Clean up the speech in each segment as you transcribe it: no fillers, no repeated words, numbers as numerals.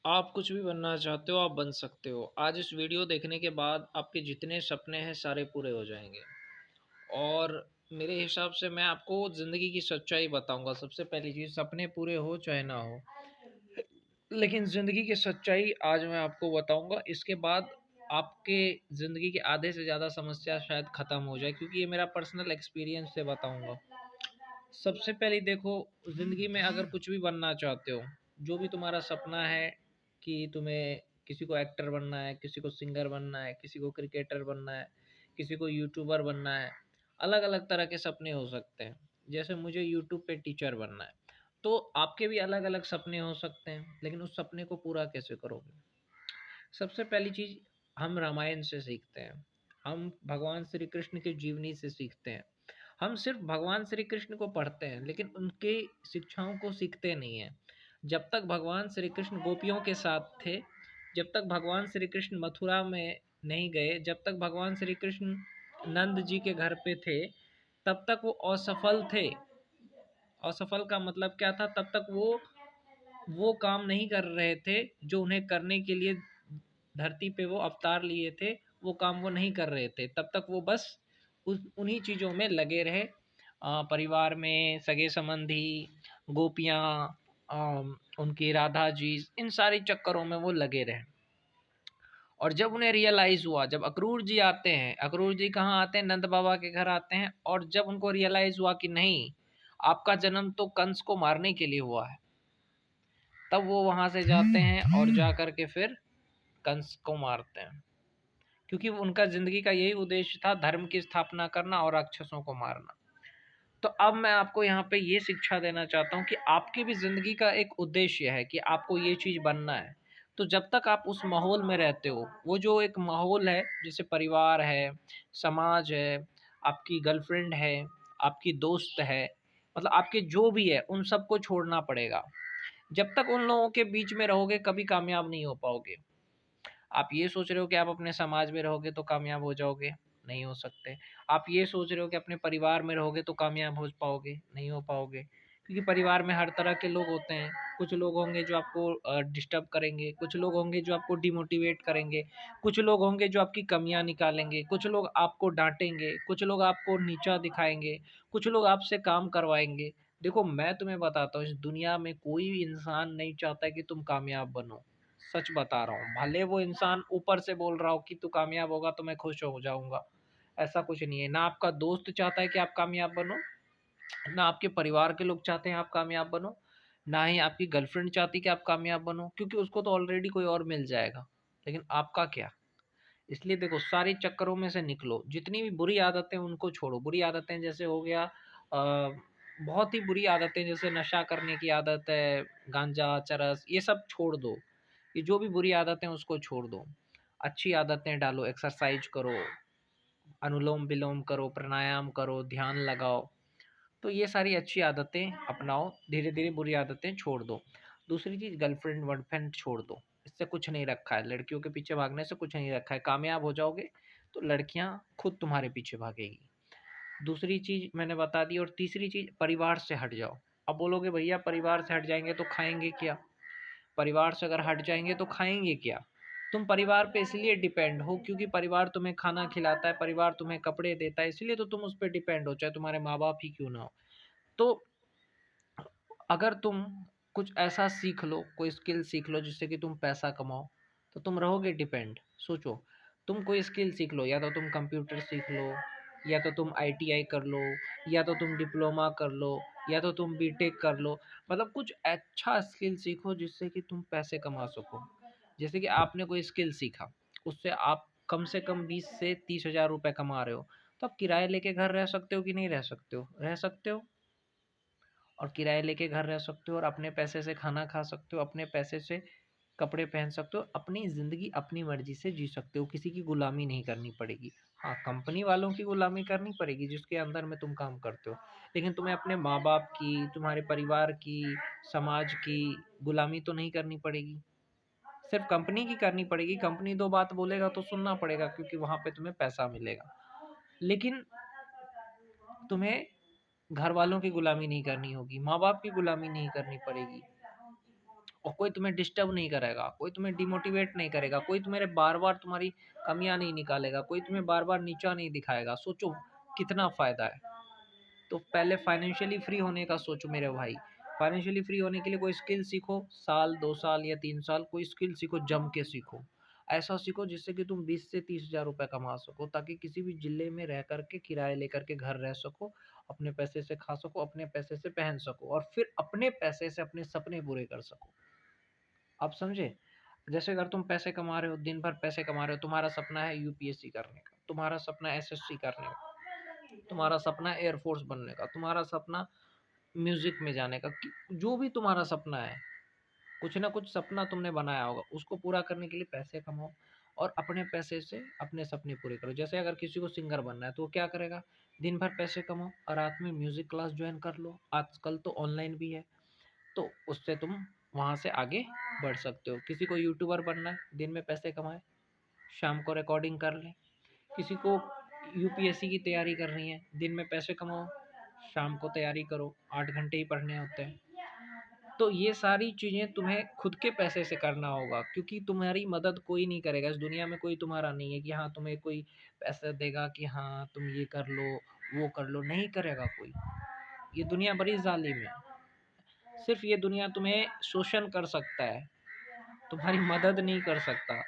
आप कुछ भी बनना चाहते हो, आप बन सकते हो। आज इस वीडियो देखने के बाद आपके जितने सपने हैं सारे पूरे हो जाएँगे। और मेरे हिसाब से मैं आपको ज़िंदगी की सच्चाई बताऊँगा। सबसे पहली चीज़, सपने पूरे हो चाहे ना हो, लेकिन ज़िंदगी की सच्चाई आज मैं आपको बताऊँगा। इसके बाद आपके ज़िंदगी के आधे से ज़्यादा समस्या शायद ख़त्म हो जाए, क्योंकि ये मेरा पर्सनल एक्सपीरियंस से बताऊँगा। सबसे पहले देखो, ज़िंदगी में अगर कुछ भी बनना चाहते हो, जो भी तुम्हारा सपना है कि तुम्हें किसी को एक्टर बनना है, किसी को सिंगर बनना है, किसी को क्रिकेटर बनना है, किसी को यूट्यूबर बनना है, अलग-अलग तरह के सपने हो सकते हैं। जैसे मुझे यूट्यूब पे टीचर बनना है, तो आपके भी अलग-अलग सपने हो सकते हैं, लेकिन उस सपने को पूरा कैसे करोगे? सबसे पहली चीज़, हम रामायण से सीखते हैं, हम भगवान श्री कृष्ण की जीवनी से सीखते हैं। हम सिर्फ भगवान श्री कृष्ण को पढ़ते हैं, लेकिन उनकी शिक्षाओं को सीखते नहीं हैं। जब तक भगवान श्री कृष्ण गोपियों के साथ थे, जब तक भगवान श्री कृष्ण मथुरा में नहीं गए, जब तक भगवान श्री कृष्ण नंद जी के घर पे थे, तब तक वो असफल थे। असफल का मतलब क्या था? तब तक वो काम नहीं कर रहे थे जो उन्हें करने के लिए धरती पे वो अवतार लिए थे, वो काम वो नहीं कर रहे थे। तब तक वो बस उस उन्हीं चीज़ों में लगे रहे। परिवार में सगे-संबंधी, गोपियाँ, उनकी राधा जी, इन सारे चक्करों में वो लगे रहे। और जब उन्हें रियलाइज़ हुआ, जब अक्रूर जी आते हैं, अक्रूर जी कहाँ आते हैं? नंद बाबा के घर आते हैं, और जब उनको रियलाइज़ हुआ कि नहीं, आपका जन्म तो कंस को मारने के लिए हुआ है, तब वो वहाँ से जाते हैं और जा कर के फिर कंस को मारते हैं। क्योंकि उनका ज़िंदगी का यही उद्देश्य था, धर्म की स्थापना करना और राक्षसों को मारना। तो अब मैं आपको यहाँ पे ये शिक्षा देना चाहता हूँ कि आपकी भी ज़िंदगी का एक उद्देश्य है कि आपको ये चीज़ बनना है। तो जब तक आप उस माहौल में रहते हो, वो जो एक माहौल है, जैसे परिवार है, समाज है, आपकी गर्लफ्रेंड है, आपकी दोस्त है, मतलब आपके जो भी है, उन सबको छोड़ना पड़ेगा। जब तक उन लोगों के बीच में रहोगे, कभी कामयाब नहीं हो पाओगे। आप ये सोच रहे हो कि आप अपने समाज में रहोगे तो कामयाब हो जाओगे, नहीं हो सकते। आप ये सोच रहे हो कि अपने परिवार में रहोगे तो कामयाब हो पाओगे, नहीं हो पाओगे। क्योंकि परिवार में हर तरह के लोग होते हैं। कुछ लोग होंगे जो आपको डिस्टर्ब करेंगे, कुछ लोग होंगे जो आपको डिमोटिवेट करेंगे, कुछ लोग होंगे जो आपकी कमियाँ निकालेंगे, कुछ लोग आपको डाँटेंगे, कुछ लोग आपको नीचा दिखाएँगे, कुछ लोग आपसे काम करवाएँगे। देखो, मैं तुम्हें बताता हूँ, इस दुनिया में कोई भी इंसान नहीं चाहता है कि तुम कामयाब बनो। सच बता रहा हूँ। भले वो इंसान ऊपर से बोल रहा हो कि तू कामयाब होगा तो मैं खुश हो जाऊँगा, ऐसा कुछ नहीं है। ना आपका दोस्त चाहता है कि आप कामयाब बनो, ना आपके परिवार के लोग चाहते हैं आप कामयाब बनो, ना ही आपकी गर्लफ्रेंड चाहती कि आप कामयाब बनो, क्योंकि उसको तो ऑलरेडी कोई और मिल जाएगा। लेकिन आपका क्या? इसलिए देखो, सारे चक्करों में से निकलो, जितनी भी बुरी आदतें हैं उनको छोड़ो। बुरी आदतें जैसे हो गया, बहुत ही बुरी आदतें जैसे नशा करने की आदत है, गांजा, चरस, ये सब छोड़ दो। ये जो भी बुरी आदतें हैं उसको छोड़ दो। अच्छी आदतें डालो, एक्सरसाइज करो, अनुलोम-विलोम करो, प्राणायाम करो, ध्यान लगाओ। तो ये सारी अच्छी आदतें अपनाओ, धीरे-धीरे बुरी आदतें छोड़ दो। दूसरी चीज़, गर्लफ्रेंड-वर्लफ्रेंड छोड़ दो, इससे कुछ नहीं रखा है, लड़कियों के पीछे भागने से कुछ नहीं रखा है। कामयाब हो जाओगे तो लड़कियाँ खुद तुम्हारे पीछे भागेगी। दूसरी चीज़ मैंने बता दी, और तीसरी चीज़, परिवार से हट जाओ। अब बोलोगे भैया परिवार से हट जाएँगे तो खाएँगे क्या? परिवार से अगर हट जाएँगे तो खाएँगे क्या? तुम परिवार पे इसलिए डिपेंड हो क्योंकि परिवार तुम्हें खाना खिलाता है, परिवार तुम्हें कपड़े देता है, इसलिए तो तुम उस पे डिपेंड हो, चाहे तुम्हारे माँ-बाप ही क्यों ना हो। तो अगर तुम कुछ ऐसा सीख लो, कोई स्किल सीख लो जिससे कि तुम पैसा कमाओ, तो तुम रहोगे डिपेंड। सोचो, तुम कोई स्किल सीख लो, या तो तुम कंप्यूटर सीख लो, या तो तुम आईटीआई कर लो, या तो तुम डिप्लोमा कर लो, या तो तुम बीटेक कर लो। मतलब कुछ अच्छा स्किल सीखो जिससे कि तुम पैसे कमा सको। जैसे कि आपने कोई स्किल सीखा, उससे आप कम से कम 20 से 30 हज़ार रुपये कमा रहे हो, तो आप किराए लेके घर रह सकते हो कि नहीं रह सकते हो? रह सकते हो। और किराए लेके घर रह सकते हो, और अपने पैसे से खाना खा सकते हो, अपने पैसे से कपड़े पहन सकते हो, अपनी ज़िंदगी अपनी मर्ज़ी से जी सकते हो, किसी की गुलामी नहीं करनी पड़ेगी। हाँ, कंपनी वालों की गुलामी करनी पड़ेगी जिसके अंदर में तुम काम करते हो, लेकिन तुम्हें अपने माँ-बाप की, तुम्हारे परिवार की, समाज की गुलामी तो नहीं करनी पड़ेगी। सिर्फ़ कंपनी की करनी पड़ेगी, कंपनी 2 बात बोलेगा तो सुनना पड़ेगा, क्योंकि वहाँ पे तुम्हें पैसा मिलेगा। लेकिन तुम्हें घर वालों की गुलामी नहीं करनी होगी, माँ-बाप की गुलामी नहीं करनी पड़ेगी। और कोई तुम्हें डिस्टर्ब नहीं करेगा, कोई तुम्हें डिमोटिवेट नहीं करेगा, कोई तुम्हारे बार-बार तुम्हारी कमियाँ नहीं निकालेगा, कोई तुम्हें बार-बार नीचा नहीं दिखाएगा। सोचो कितना फ़ायदा है। तो पहले फाइनेंशियली फ्री होने का सोचो मेरे भाई। फाइनेंशियली फ्री होने के लिए कोई स्किल सीखो, साल 2 साल या 3 साल कोई स्किल सीखो, जम के सीखो। ऐसा सीखो जिससे कि तुम 20 से 30,000 रुपए कमा सको, ताकि किसी भी जिले में रह कर के किराए लेकर के घर रह सको, अपने पैसे से खा सको, अपने पैसे से पहन सको और फिर अपने पैसे से अपने सपने पूरे कर सको। आप समझे? जैसे अगर तुम पैसे कमा रहे हो, दिन भर पैसे कमा रहे हो, तुम्हारा सपना है यूपीएससी करने का, तुम्हारा सपना है एसएससी करने का, तुम्हारा सपना है एयरफोर्स बनने का, तुम्हारा सपना म्यूजिक में जाने का, जो भी तुम्हारा सपना है, कुछ ना कुछ सपना तुमने बनाया होगा, उसको पूरा करने के लिए पैसे कमाओ और अपने पैसे से अपने सपने पूरे करो। जैसे अगर किसी को सिंगर बनना है तो वो क्या करेगा, दिन भर पैसे कमाओ और रात में म्यूजिक क्लास ज्वाइन कर लो, आजकल तो ऑनलाइन भी है, तो उससे तुम वहाँ से आगे बढ़ सकते हो। किसी को यूट्यूबर बनना है, दिन में पैसे कमाए, शाम को रिकॉर्डिंग कर ले। किसी को यूपीएससी की तैयारी करनी है, दिन में पैसे कमाओ, शाम को तैयारी करो, 8 घंटे ही पढ़ने होते हैं। तो ये सारी चीज़ें तुम्हें खुद के पैसे से करना होगा, क्योंकि तुम्हारी मदद कोई नहीं करेगा इस दुनिया में। कोई तुम्हारा नहीं है कि हाँ तुम्हें कोई पैसा देगा कि हाँ तुम ये कर लो वो कर लो, नहीं करेगा कोई। ये दुनिया बड़ी जालिम है। सिर्फ ये दुनिया तुम्हें शोषण कर सकता है, तुम्हारी मदद नहीं कर सकता।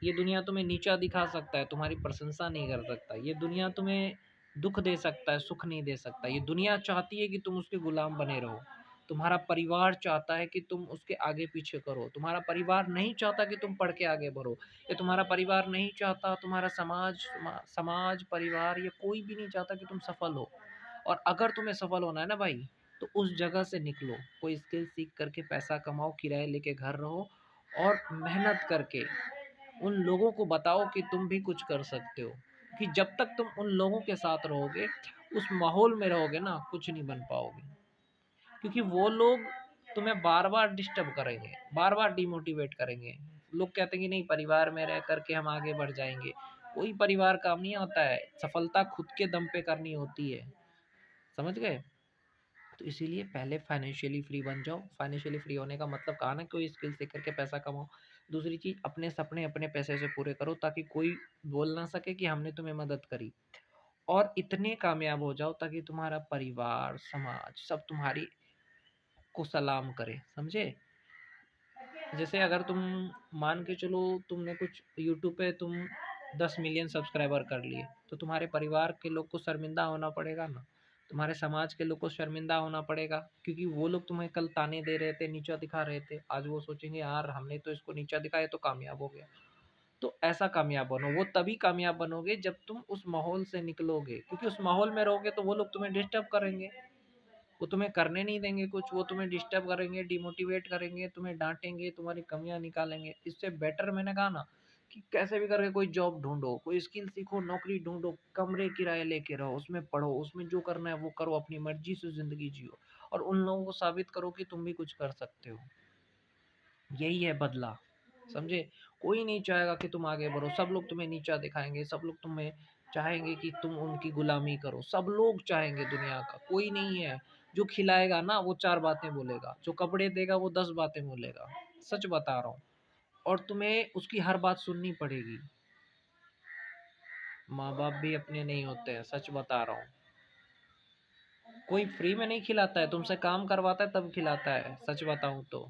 ये दुनिया तुम्हें नीचा दिखा सकता है, तुम्हारी प्रशंसा नहीं कर सकता। ये दुनिया तुम्हें दुख दे सकता है, सुख नहीं दे सकता। ये दुनिया चाहती है कि तुम उसके गुलाम बने रहो। तुम्हारा परिवार चाहता है कि तुम उसके आगे पीछे करो। तुम्हारा परिवार नहीं चाहता कि तुम पढ़ के आगे बढ़ो। ये तुम्हारा परिवार नहीं चाहता, तुम्हारा समाज परिवार ये कोई भी नहीं चाहता कि तुम सफल हो। और अगर तुम्हें सफल होना है ना भाई, तो उस जगह से निकलो, कोई स्किल सीख करके पैसा कमाओ, किराए लेके घर रहो और मेहनत करके उन लोगों को बताओ कि तुम भी कुछ कर सकते हो। कि जब तक तुम उन लोगों के साथ रहोगे, उस माहौल में रहोगे ना, कुछ नहीं बन पाओगे। क्योंकि वो लोग तुम्हें बार-बार डिस्टर्ब करेंगे, बार-बार डिमोटिवेट करेंगे। लोग कहते हैं कि नहीं परिवार में रह कर के हम आगे बढ़ जाएँगे। कोई परिवार काम नहीं आता है, सफलता खुद के दम पे करनी होती है। समझ गए? तो इसीलिए पहले फाइनेंशियली फ्री बन जाओ। फाइनेंशियली फ्री होने का मतलब कहा ना, कोई स्किल सीख करके पैसा कमाओ। दूसरी चीज़, अपने सपने अपने पैसे से पूरे करो, ताकि कोई बोल ना सके कि हमने तुम्हें मदद करी। और इतने कामयाब हो जाओ ताकि तुम्हारा परिवार, समाज सब तुम्हारी को सलाम करे। समझे? जैसे अगर तुम मान के चलो, तुमने कुछ यूट्यूब पे तुम 10 मिलियन सब्सक्राइबर कर लिए, तो तुम्हारे परिवार के लोग को शर्मिंदा होना पड़ेगा ना, तुम्हारे समाज के लोग को शर्मिंदा होना पड़ेगा, क्योंकि वो लोग तुम्हें कल ताने दे रहे थे, नीचा दिखा रहे थे, आज वो सोचेंगे यार हमने तो इसको नीचा दिखाया तो कामयाब हो गया। तो ऐसा कामयाब बनो। वो तभी कामयाब बनोगे जब तुम उस माहौल से निकलोगे, क्योंकि उस माहौल में रहोगे तो वो लोग तुम्हें डिस्टर्ब करेंगे, वो तुम्हें करने नहीं देंगे कुछ, वो तुम्हें डिस्टर्ब करेंगे, डिमोटिवेट करेंगे, तुम्हें डाँटेंगे, तुम्हारी कमियाँ निकालेंगे। इससे बेटर मैंने कहा ना कि कैसे भी करके कोई जॉब ढूँढो, कोई स्किल सीखो, नौकरी ढूँढो, कमरे किराए लेके रहो, उसमें पढ़ो, उसमें जो करना है वो करो, अपनी मर्ज़ी से ज़िंदगी जियो और उन लोगों को साबित करो कि तुम भी कुछ कर सकते हो। यही है बदला, समझे? कोई नहीं चाहेगा कि तुम आगे बढ़ो, सब लोग तुम्हें नीचा दिखाएँगे, सब लोग तुम्हें चाहेंगे कि तुम उनकी गुलामी करो, सब लोग चाहेंगे दुनिया का, कोई नहीं है। जो खिलाएगा ना वो 4 बातें बोलेगा, जो कपड़े देगा वो 10 बातें बोलेगा, सच बता रहा हूँ। और तुम्हें उसकी हर बात सुननी पड़ेगी। माँ-बाप भी अपने नहीं होते हैं, सच बता रहा हूँ। कोई फ्री में नहीं खिलाता है, तुमसे काम करवाता है तब खिलाता है, सच बताऊँ तो।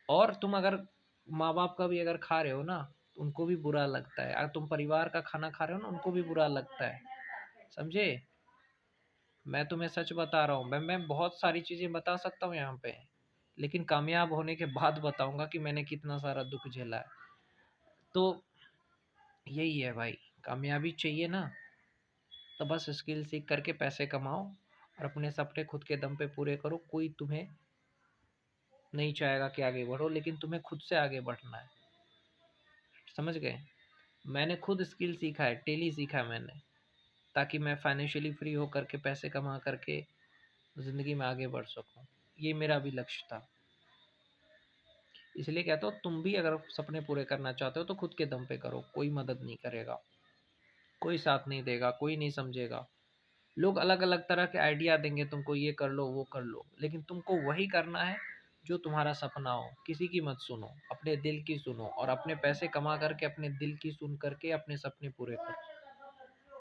और तुम अगर माँ-बाप का भी अगर खा रहे हो ना, तो उनको भी बुरा लगता है। अगर तुम परिवार का खाना खा रहे हो ना, उनको भी बुरा लगता है। समझे? मैं तुम्हें सच बता रहा हूँ। मैं बहुत सारी चीज़ें बता सकता हूँ यहाँ पे, लेकिन कामयाब होने के बाद बताऊँगा कि मैंने कितना सारा दुःख झेला है। तो यही है भाई, कामयाबी चाहिए ना, तो बस स्किल सीख करके पैसे कमाओ और अपने सपने खुद के दम पे पूरे करो। कोई तुम्हें नहीं चाहेगा कि आगे बढ़ो, लेकिन तुम्हें खुद से आगे बढ़ना है। समझ गए? मैंने खुद स्किल सीखा है, टैली सीखा है मैंने, ताकि मैं फाइनेंशियली फ्री होकर के पैसे कमा करके ज़िंदगी में आगे बढ़ सकूँ। ये मेरा भी लक्ष्य था। इसलिए कहता हूँ तुम भी अगर सपने पूरे करना चाहते हो तो खुद के दम पे करो, कोई मदद नहीं करेगा, कोई साथ नहीं देगा, कोई नहीं समझेगा। लोग अलग-अलग तरह के आइडिया देंगे तुमको, ये कर लो, वो कर लो, लेकिन तुमको वही करना है जो तुम्हारा सपना हो, किसी की मत सुनो, अपने दिल की सुनो और अपने पैसे कमा करके अपने दिल की सुन करके अपने सपने पूरे करो।